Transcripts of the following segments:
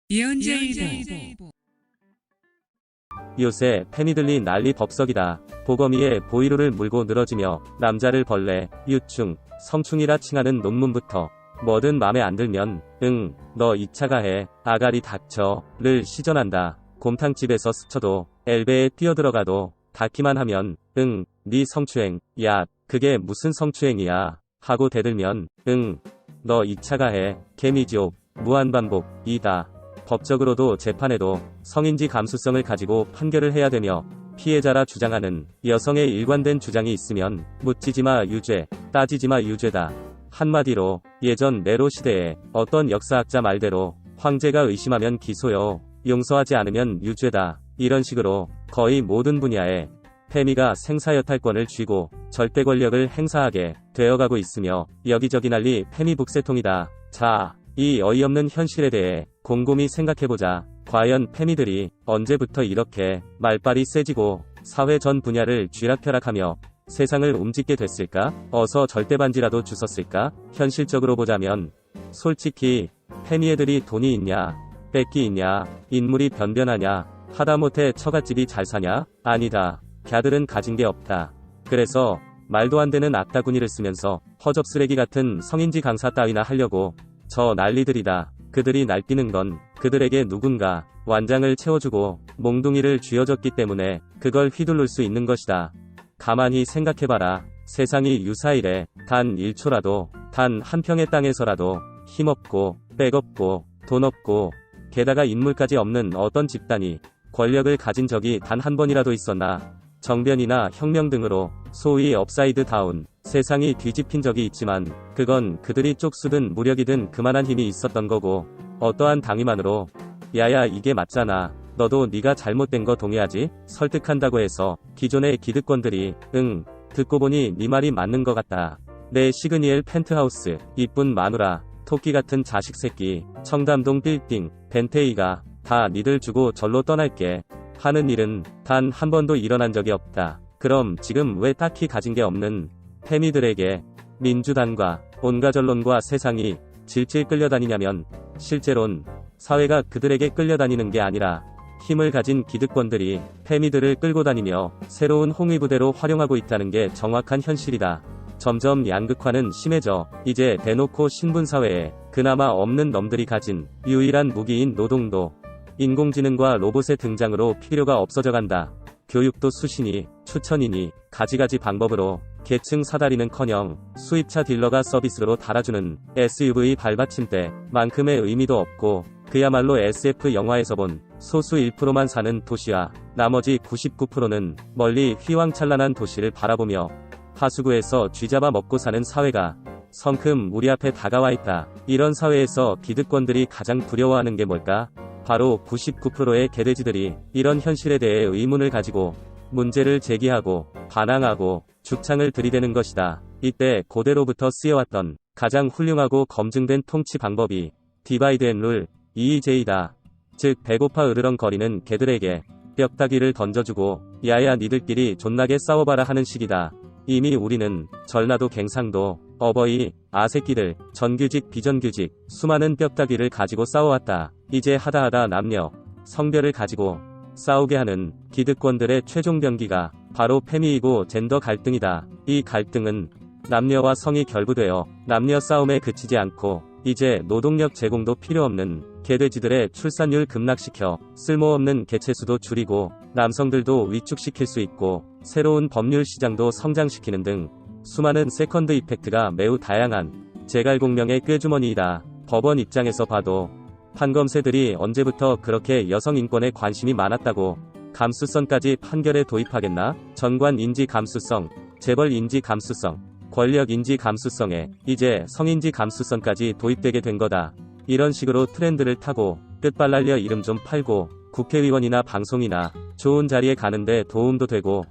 이언제일보. 요새 페미들리 난리 법석이다. 보거미에 보이로를 물고 늘어지며 남자를 벌레, 유충, 성충이라 칭하는 논문부터 뭐든 맘에 안 들면 너 2차가 해, 아가리 닥쳐,를 시전한다. 곰탕집에서 스쳐도 엘베에 뛰어들어가도 닿기만 하면 네 성추행, 야 그게 무슨 성추행이야 하고 대들면 너 2차가 해, 개미지옥, 무한반복, 이다. 법적으로도 재판에도 성인지 감수성을 가지고 판결을 해야 되며 피해자라 주장하는 여성의 일관된 주장이 있으면 묻지지마 유죄, 따지지마 유죄다. 한마디로 예전 네로 시대에 어떤 역사학자 말대로 황제가 의심하면 기소요, 용서하지 않으면 유죄다. 이런 식으로 거의 모든 분야에 페미가 생사여탈권을 쥐고 절대 권력을 행사하게 되어가고 있으며 여기저기 난리 페미 북새통이다. 자, 이 어이없는 현실에 대해 곰곰이 생각해보자. 과연 페미들이 언제부터 이렇게 말빨이 세지고 사회 전 분야를 쥐락펴락하며 세상을 움직게 됐을까? 어서 절대반지라도 주웠을까? 현실적으로 보자면 솔직히 페미애들이 돈이 있냐, 뺏기 있냐, 인물이 변변하냐, 하다못해 처갓집이 잘 사냐? 아니다. 걔들은 가진 게 없다. 그래서 말도 안 되는 악다구니를 쓰면서 허접쓰레기 같은 성인지 강사 따위나 하려고 저 난리들이다. 그들이 날뛰는 건 그들에게 누군가 완장을 채워주고 몽둥이를 쥐어줬기 때문에 그걸 휘둘를 수 있는 것이다. 가만히 생각해봐라. 세상이 유사일에 단 1초라도, 단 한 평의 땅에서라도 힘없고 백없고 돈 없고 게다가 인물까지 없는 어떤 집단이 권력을 가진 적이 단 한 번이라도 있었나? 정변이나 혁명 등으로 소위 업사이드 다운, 세상이 뒤집힌 적이 있지만 그건 그들이 쪽수든 무력이든 그만한 힘이 있었던 거고, 어떠한 당위만으로 야야 이게 맞잖아, 너도 네가 잘못된 거 동의하지? 설득한다고 해서 기존의 기득권들이 듣고 보니 네 말이 맞는 것 같다. 내 시그니엘 펜트하우스, 이쁜 마누라, 토끼 같은 자식 새끼, 청담동 빌딩, 벤테이가 다 니들 주고 절로 떠날게 하는 일은 단 한 번도 일어난 적이 없다. 그럼 지금 왜 딱히 가진 게 없는 페미들에게 민주당과 온가전론과 세상이 질질 끌려다니냐면, 실제론 사회가 그들에게 끌려다니는 게 아니라 힘을 가진 기득권들이 페미들을 끌고 다니며 새로운 홍위부대로 활용하고 있다는 게 정확한 현실이다. 점점 양극화는 심해져 이제 대놓고 신분사회에 그나마 없는 놈들이 가진 유일한 무기인 노동도 인공지능과 로봇의 등장으로 필요가 없어져간다. 교육도 수신이, 추천이니 가지가지 방법으로 계층 사다리는커녕 수입차 딜러가 서비스로 달아주는 SUV 발받침대만큼의 의미도 없고, 그야말로 SF 영화에서 본 소수 1%만 사는 도시와 나머지 99%는 멀리 휘황찬란한 도시를 바라보며 하수구에서 쥐잡아 먹고 사는 사회가 성큼 우리 앞에 다가와 있다. 이런 사회에서 기득권들이 가장 두려워하는 게 뭘까? 바로 99%의 개돼지들이 이런 현실에 대해 의문을 가지고 문제를 제기하고 반항하고 죽창을 들이대는 것이다. 이때 고대로부터 쓰여왔던 가장 훌륭하고 검증된 통치 방법이 디바이드 앤 룰, EEJ다. 즉 배고파 으르렁거리는 개들에게 뼈다귀를 던져주고 야야 니들끼리 존나게 싸워봐라 하는 식이다. 이미 우리는 전라도 갱상도 어버이, 아새끼들, 정규직 비정규직 수많은 뼈다귀를 가지고 싸워왔다. 이제 하다하다 남녀, 성별을 가지고 싸우게 하는 기득권들의 최종 병기가 바로 페미이고 젠더 갈등이다. 이 갈등은 남녀와 성이 결부되어 남녀 싸움에 그치지 않고 이제 노동력 제공도 필요없는 개돼지들의 출산율 급락시켜 쓸모없는 개체수도 줄이고 남성들도 위축시킬 수 있고 새로운 법률 시장도 성장시키는 등 수많은 세컨드 이펙트가 매우 다양한 제갈공명의 꾀주머니이다. 법원 입장에서 봐도 판검새들이 언제부터 그렇게 여성 인권에 관심이 많았다고 감수성까지 판결에 도입하겠나? 전관 인지 감수성, 재벌 인지 감수성, 권력 인지 감수성에 이제 성인지 감수성까지 도입되게 된 거다. 이런 식으로 트렌드를 타고 끝발날려 이름 좀 팔고 국회의원이나 방송이나 좋은 자리에 가는데 도움도 되고,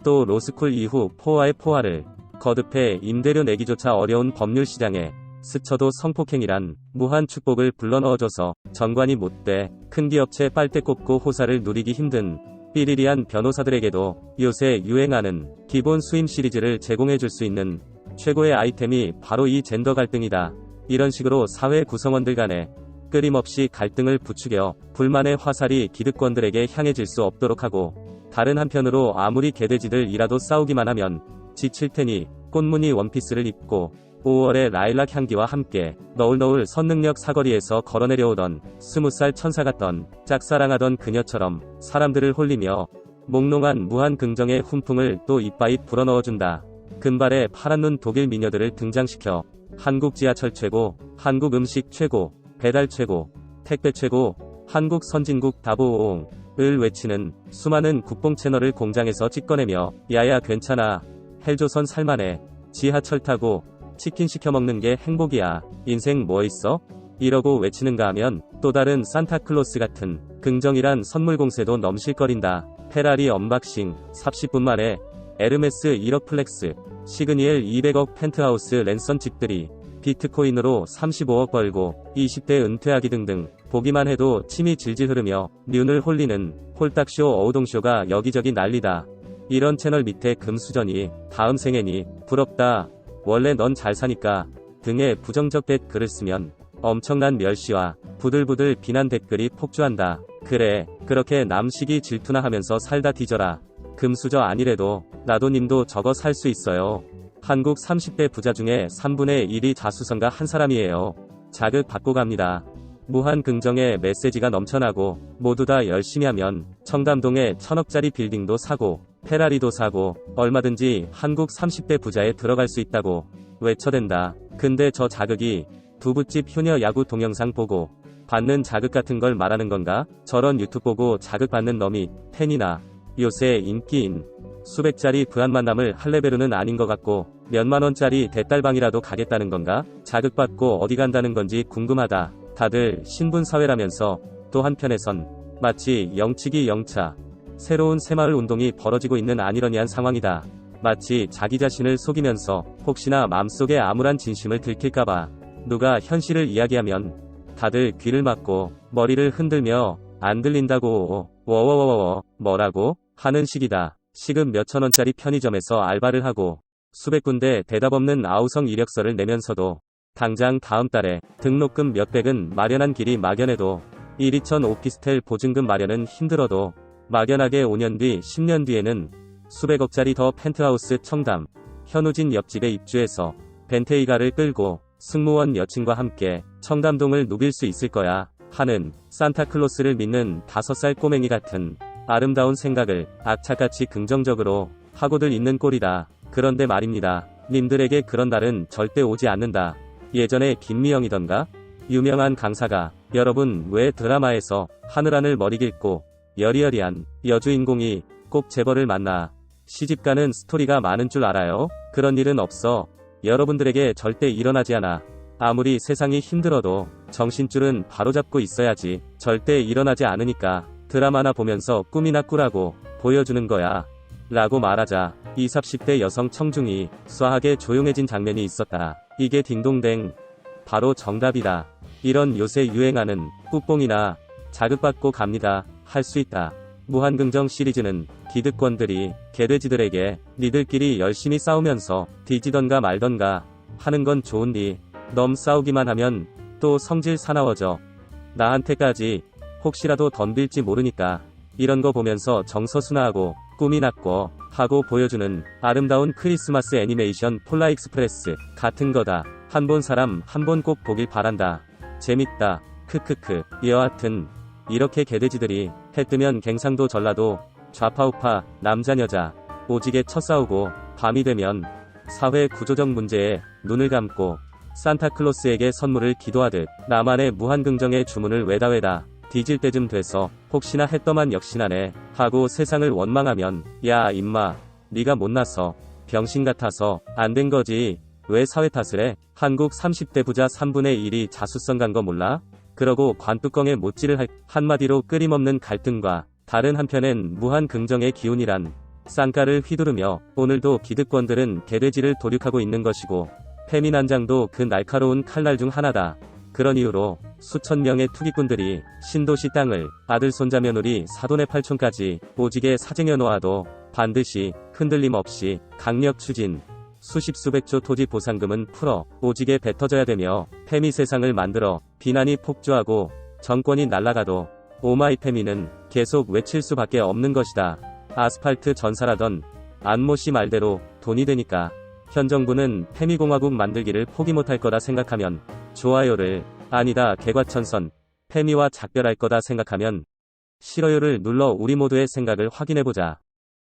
또 로스쿨 이후 포화의 포화를 거듭해 임대료 내기조차 어려운 법률 시장에 스쳐도 성폭행이란 무한 축복을 불러넣어줘서 정관이 못돼 큰 기업체 빨대 꼽고 호사를 누리기 힘든 삐리리한 변호사들에게도 요새 유행하는 기본 수임 시리즈를 제공해줄 수 있는 최고의 아이템이 바로 이 젠더 갈등이다. 이런 식으로 사회 구성원들 간에 끊임없이 갈등을 부추겨 불만의 화살이 기득권들에게 향해질 수 없도록 하고, 다른 한편으로 아무리 개돼지들이라도 싸우기만 하면 지칠 테니 꽃무늬 원피스를 입고 5월의 라일락 향기와 함께 너울너울 선능력 사거리에서 걸어내려오던 20살 천사 같던 짝사랑하던 그녀처럼 사람들을 홀리며 몽롱한 무한 긍정의 훈풍을 또 이빠이 불어넣어준다. 금발의 파란 눈 독일 미녀들을 등장시켜 한국 지하철 최고, 한국 음식 최고, 배달 최고, 택배 최고, 한국 선진국 다보옹을 외치는 수많은 국뽕 채널을 공장에서 찍어내며 야야 괜찮아, 헬조선 살만해, 지하철 타고 치킨 시켜 먹는 게 행복이야, 인생 뭐 있어? 이러고 외치는가 하면 또 다른 산타클로스 같은 긍정이란 선물 공세도 넘실거린다. 페라리 언박싱, 30분 만에 에르메스 1억 플렉스, 시그니엘 200억 펜트하우스 랜선 집들이, 비트코인으로 35억 벌고 20대 은퇴하기 등등 보기만 해도 침이 질질 흐르며 눈을 홀리는 홀딱쇼 어우동쇼가 여기저기 난리다. 이런 채널 밑에 금수저니 다음 생애니 부럽다, 원래 넌 잘 사니까 등의 부정적 댓글을 쓰면 엄청난 멸시와 부들부들 비난 댓글이 폭주한다. 그래, 그렇게 남식이 질투나 하면서 살다 뒤져라. 금수저 아니래도 나도 님도 저거 살 수 있어요. 한국 30대 부자 중에 3분의 1이 자수성가 한 사람이에요. 자극 받고 갑니다. 무한 긍정의 메시지가 넘쳐나고 모두 다 열심히 하면 청담동에 1000억짜리 빌딩도 사고 페라리도 사고 얼마든지 한국 30대 부자에 들어갈 수 있다고 외쳐댄다. 근데 저 자극이 두부집 효녀 야구 동영상 보고 받는 자극 같은 걸 말하는 건가? 저런 유튜브 보고 자극받는 놈이 팬이나 요새 인기인 수백짜리 부한 만남을 할 레벨은 아닌 것 같고 몇만원짜리 대딸방이라도 가겠다는 건가? 자극받고 어디 간다는 건지 궁금하다. 다들 신분사회라면서 또 한편에선 마치 영치기 영차 새로운 새마을 운동이 벌어지고 있는 아니러니한 상황이다. 마치 자기 자신을 속이면서 혹시나 맘속에 암울한 진심을 들킬까봐 누가 현실을 이야기하면 다들 귀를 막고 머리를 흔들며 안 들린다고 워워워워 뭐라고 하는 식이다. 시급 몇천원짜리 편의점에서 알바를 하고 수백 군데 대답 없는 아우성 이력서를 내면서도 당장 다음 달에 등록금 몇백은 마련한 길이 막연해도 1,2천 오피스텔 보증금 마련은 힘들어도 막연하게 5년 뒤 10년 뒤에는 수백억짜리 더 펜트하우스 청담 현우진 옆집에 입주해서 벤테이가를 끌고 승무원 여친과 함께 청담동을 누빌 수 있을 거야 하는 산타클로스를 믿는 5살 꼬맹이 같은 아름다운 생각을 악착같이 긍정적으로 하고들 있는 꼴이다. 그런데 말입니다. 님들에게 그런 날은 절대 오지 않는다. 예전에 김미영이던가? 유명한 강사가 여러분 왜 드라마에서 하늘하늘 머리 길고 여리여리한 여주인공이 꼭 재벌을 만나 시집가는 스토리가 많은 줄 알아요? 그런 일은 없어. 여러분들에게 절대 일어나지 않아. 아무리 세상이 힘들어도 정신줄은 바로잡고 있어야지. 절대 일어나지 않으니까 드라마나 보면서 꿈이나 꾸라고 보여주는 거야. 라고 말하자 20, 30대 여성 청중이 수아하게 조용해진 장면이 있었다. 이게 딩동댕. 바로 정답이다. 이런 요새 유행하는 꾹뽕이나 자극받고 갑니다. 할 수 있다. 무한긍정 시리즈는 기득권들이 개돼지들에게 니들끼리 열심히 싸우면서 뒤지던가 말던가 하는 건 좋은디 넘 싸우기만 하면 또 성질 사나워져. 나한테까지 혹시라도 덤빌지 모르니까 이런 거 보면서 정서순화하고 꿈이 났고 하고 보여주는 아름다운 크리스마스 애니메이션 폴라익스프레스 같은 거다. 한 본 사람 한 번 꼭 보길 바란다. 재밌다. 크크크. 여하튼 이렇게 개돼지들이 해 뜨면 갱상도 전라도 좌파우파 남자 여자 오지게 쳐싸우고 밤이 되면 사회 구조적 문제에 눈을 감고 산타클로스에게 선물을 기도하듯 나만의 무한긍정의 주문을 외다외다 뒤질 때쯤 돼서 혹시나 했더만 역시나네 하고 세상을 원망하면 야 임마 네가 못나서 병신 같아서 안 된 거지 왜 사회 탓을 해? 한국 30대 부자 3분의 1이 자수성 간 거 몰라? 그러고 관뚜껑에 못질을 할 한마디로 끊임없는 갈등과 다른 한편엔 무한 긍정의 기운이란 쌍가를 휘두르며 오늘도 기득권들은 개돼지를 도륙하고 있는 것이고 페미난장도 그 날카로운 칼날 중 하나다. 그런 이유로 수천 명의 투기꾼들이 신도시 땅을 아들 손자 며느리 사돈의 팔촌까지 오지게 사쟁여 놓아도 반드시 흔들림 없이 강력 추진 수십 수백조 토지 보상금은 풀어 오지게 뱉어져야 되며 페미 세상을 만들어 비난이 폭주하고 정권이 날아가도 오마이 페미는 계속 외칠 수밖에 없는 것이다. 아스팔트 전사라던 안모 씨 말대로 돈이 되니까 현 정부는 페미공화국 만들기를 포기 못할 거다 생각하면 좋아요를, 아니다 개과천선, 페미와 작별할 거다 생각하면 싫어요를 눌러 우리 모두의 생각을 확인해보자.